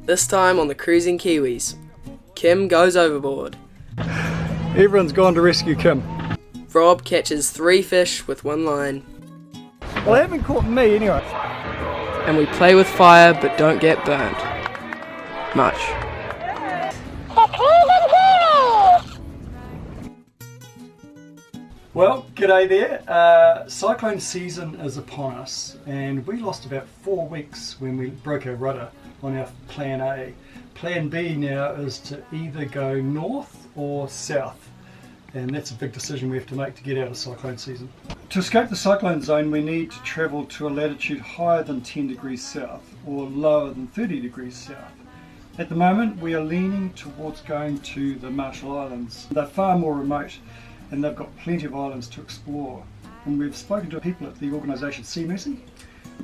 This time on the Cruising Kiwis, Kim goes overboard. Everyone's gone to rescue Kim. Rob catches 3 fish with 1 line. Well, they haven't caught me anyway. And we play with fire but don't get burned. Much. Well, g'day there. Cyclone season is upon us, and we lost about 4 weeks when we broke our rudder on our plan A. Plan B now is to either go north or south, and that's a big decision we have to make to get out of cyclone season. To escape the cyclone zone, we need to travel to a latitude higher than 10 degrees south or lower than 30 degrees south. At the moment, we are leaning towards going to the Marshall Islands. They're far more remote, and they've got plenty of islands to explore. And we've spoken to people at the organisation Sea Mercy.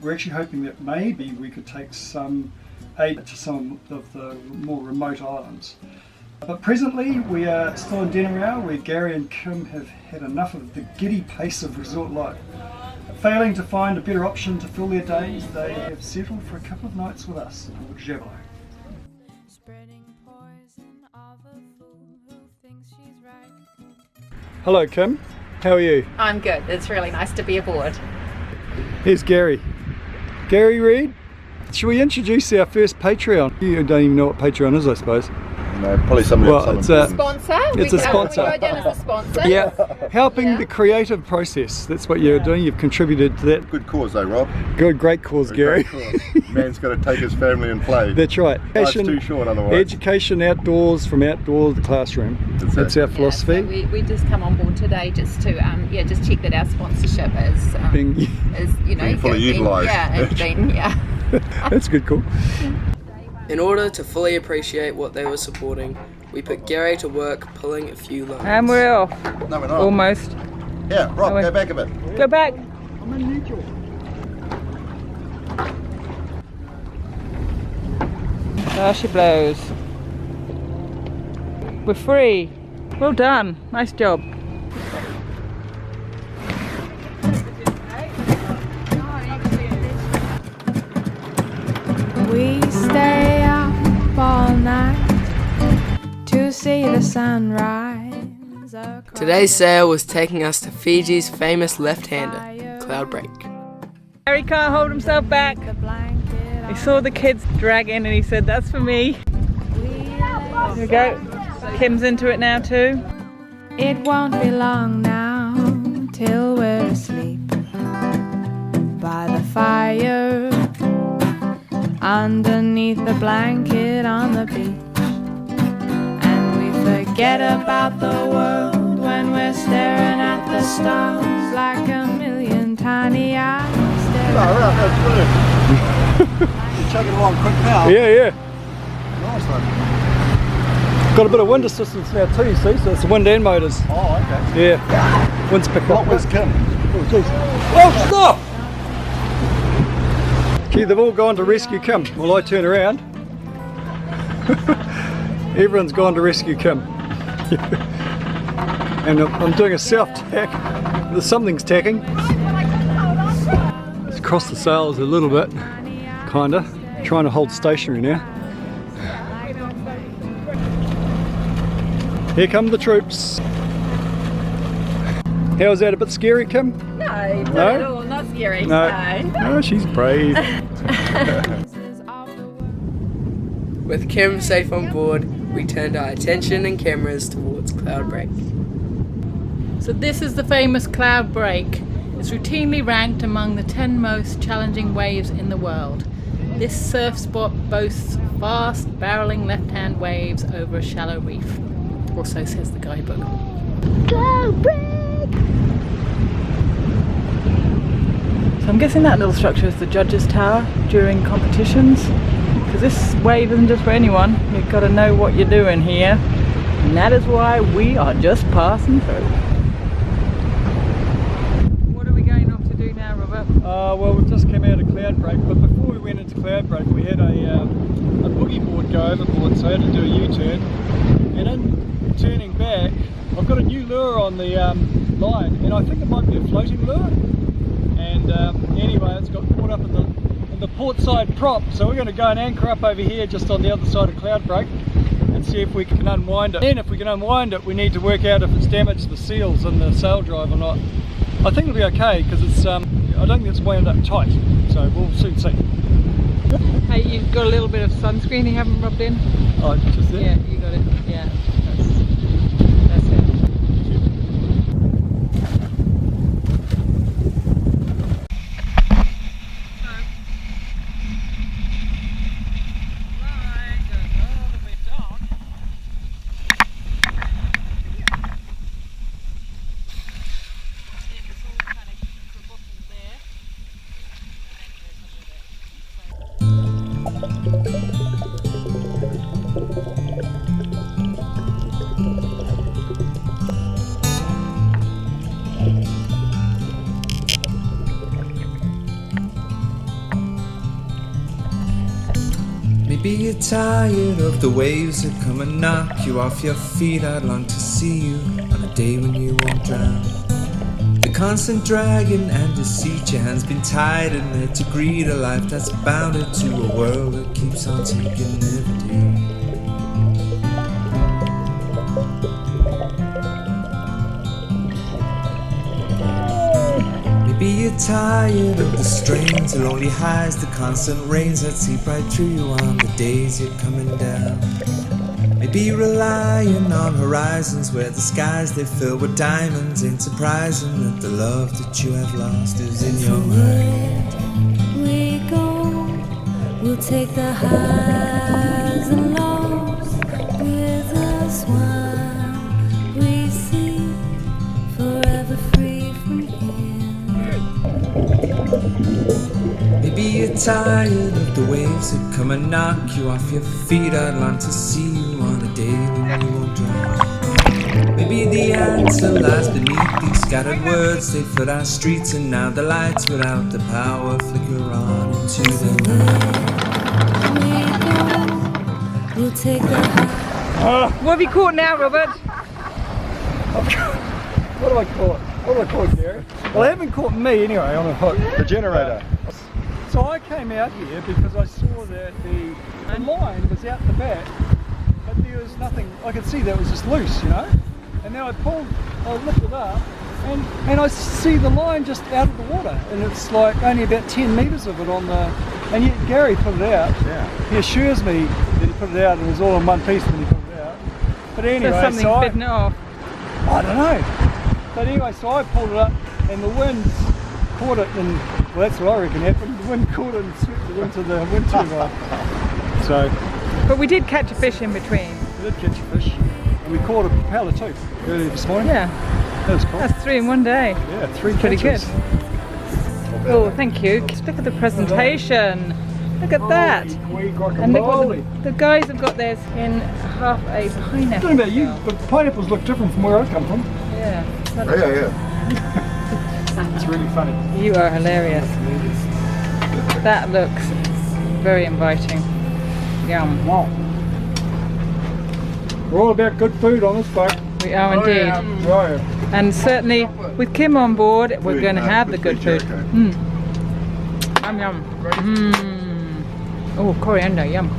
We're actually hoping that maybe we could take some aid to some of the more remote islands. But presently we are still in Denarau, where Gary and Kim have had enough of the giddy pace of resort life. Failing to find a better option to fill their days, they have settled for a couple of nights with us aboard Javelot. Hello Kim, how are you? I'm good, it's really nice to be aboard. Here's Gary. Gary Reid, should we introduce our first Patreon? You don't even know what Patreon is, I suppose. No, probably somebody Well, it's a Sponsor? It's a sponsor. We go down as a sponsor. Yeah, helping the creative process. That's what you're doing. You've contributed to that. Good cause though, Rob. Good, great cause, Gary. Great cause. Man's got to take his family and play. That's right. Life's too short otherwise. Education outdoors, from outdoors to the classroom. That's our philosophy. So we just come on board today just to just check that our sponsorship is Being fully utilised. That's good, cool. In order to fully appreciate what they were supporting, we put Gary to work pulling a few lines. And we're off. No, we're not. Almost. Yeah, Rob, go back a bit. Go back. I'm in neutral. There she blows. We're free. Well done. Nice job. We stay up all night to see the sunrise. Today's sail was taking us to Fiji's famous left-hander, Cloudbreak. Harry can't hold himself back. He saw the kids drag in and he said, "That's for me." Here we go. Kim's into it now too. It won't be long now till we're asleep by the fire, underneath the blanket on the beach. And we forget about the world when we're staring at the stars like a million tiny eyes. That's brilliant. You're chugging along quick now. Yeah. Nice one. Got a bit of wind assistance now too, you see, so it's the wind and motors. Oh, okay. Yeah. Wind's picking up. What was Kim? Oh, jeez. Oh, stop! Gee, they've all gone to rescue Kim. Well, I turn around. Everyone's gone to rescue Kim. And I'm doing a self-tack. Something's tacking. Let's cross the sails a little bit, kinda. Trying to hold stationary now. Here come the troops. How was that? A bit scary, Kim? No, not at all. Not scary. No, she's brave. With Kim safe on board, we turned our attention and cameras towards Cloudbreak. So this is the famous Cloudbreak. It's routinely ranked among the 10 most challenging waves in the world. This surf spot boasts fast, barreling left-hand waves over a shallow reef. Or so says the guidebook. Cloudbreak! So I'm guessing that little structure is the judges' tower during competitions. Because this wave isn't just for anyone. You've got to know what you're doing here. And that is why we are just passing through. What are we going off to do now, Robert? Well, we've just come out of Cloudbreak, but before we went into Cloudbreak, we had a boogie board go overboard, so I had to do a U-turn. And in turning back, I've got a new lure on the line, and I think it might be a floating lure. And anyway, it's got caught up in the port side prop, so we're going to go and anchor up over here just on the other side of Cloudbreak and see if we can unwind it. Then if we can unwind it, we need to work out if it's damaged the seals in the sail drive or not. I think it'll be okay because it's I don't think it's wound up tight, so we'll soon see. Hey, you've got a little bit of sunscreen you haven't rubbed in? Oh, just there? Yeah, you got it. Yeah, that's it. Maybe you're tired of the waves that come and knock you off your feet. I'd long to see you on a day when you won't drown. The constant dragging and deceit, your hands been tied in there to greet a life that's bounded to a world that keeps on taking liberty. Maybe you're tired of the strains, the lonely highs, the constant rains that seep right through you on the days you're coming down. Maybe you're relying on horizons where the skies they fill with diamonds. Ain't surprising that the love that you have lost is in your mind. We go, we'll take the highs and lows with us while we see forever free from here. Maybe you're tired of the waves that come and knock you off your feet. I'd long to see you on a day when you won't drown. Maybe the answer lies beneath these scattered words. They flood our streets and now the lights without the power flicker on into the night. We'll take the high. What have you caught now, Robert? What do I call it? What do I call it, Gary? Well, they haven't caught me anyway on a hook. The generator. So I came out here because I saw that the line was out the back, but there was nothing. I could see that it was just loose, you know. And then I lifted up, and I see the line just out of the water, and it's like only about 10 metres of it on the. And yet Gary put it out. Yeah. He assures me that he put it out, and it was all in one piece when he put it out. But anyway, There's something so bitten it off. I don't know. But anyway, so I pulled it up, and the winds caught it, and well, that's what I reckon happened. The wind caught it and swept it into the wind turbine. So But we did catch a fish in between. we did catch a fish, and we caught a propeller too earlier this morning. Yeah, That was cool. that's 3 in one day. Yeah, 3 Pretty catches. good. Oh, thank you. Just look at the presentation. Look at that. And look what the guys have got theirs in half a I don't pineapple. know about you, but pineapples look different from where I come from. Yeah. Yeah. It's really funny. You are hilarious. That looks very inviting. Yum. Wow. We're all about good food on this boat. We are indeed. Right. And certainly with Kim on board, we're going to have the good food. Mm. Yum yum. Mm. Oh, coriander, yum.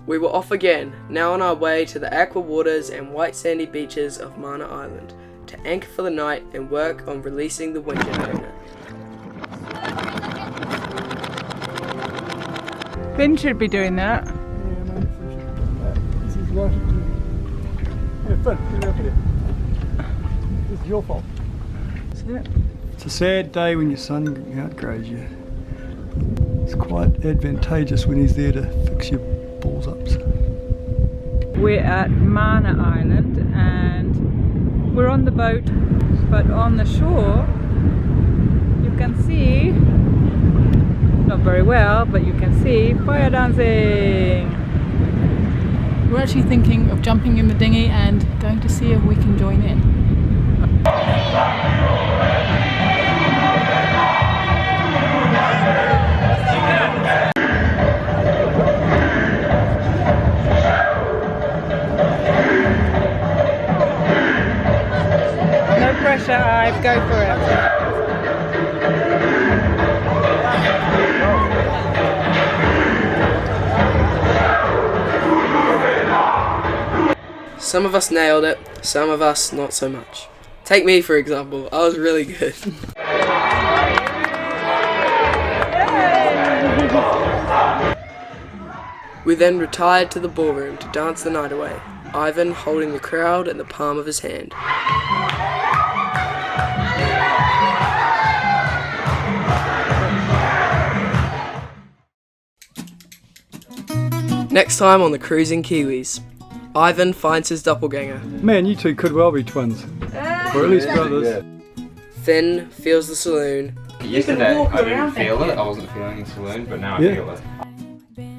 We were off again, now on our way to the aqua waters and white sandy beaches of Mana Island, to anchor for the night and work on releasing the wind generator. Finn should be doing that. This is right. Yeah, Finn, get up here. This is your fault. It's a sad day when your son outgrows you. It's quite advantageous when he's there to fix your balls ups. We're at Mana Island and we're on the boat, but on the shore you can see, not very well, but you can see fire dancing. We're actually thinking of jumping in the dinghy and going to see if we can join in. No pressure, Ive, go for it. Some of us nailed it, some of us not so much. Take me for example, I was really good. We then retired to the ballroom to dance the night away, Ivan holding the crowd in the palm of his hand. Next time on the Cruising Kiwis, Ivan finds his doppelganger. Man, you two could well be twins. Or at least brothers. Finn feels the saloon. Yesterday I didn't feel it, I wasn't feeling the saloon, but now I feel it.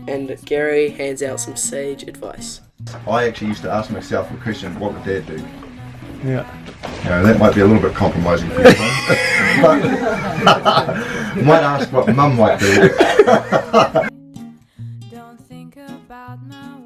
And Gary hands out some sage advice. I actually used to ask myself a question, what would Dad do? Yeah. You know, that might be a little bit compromising for you, but might ask what Mum might do. Don't think about my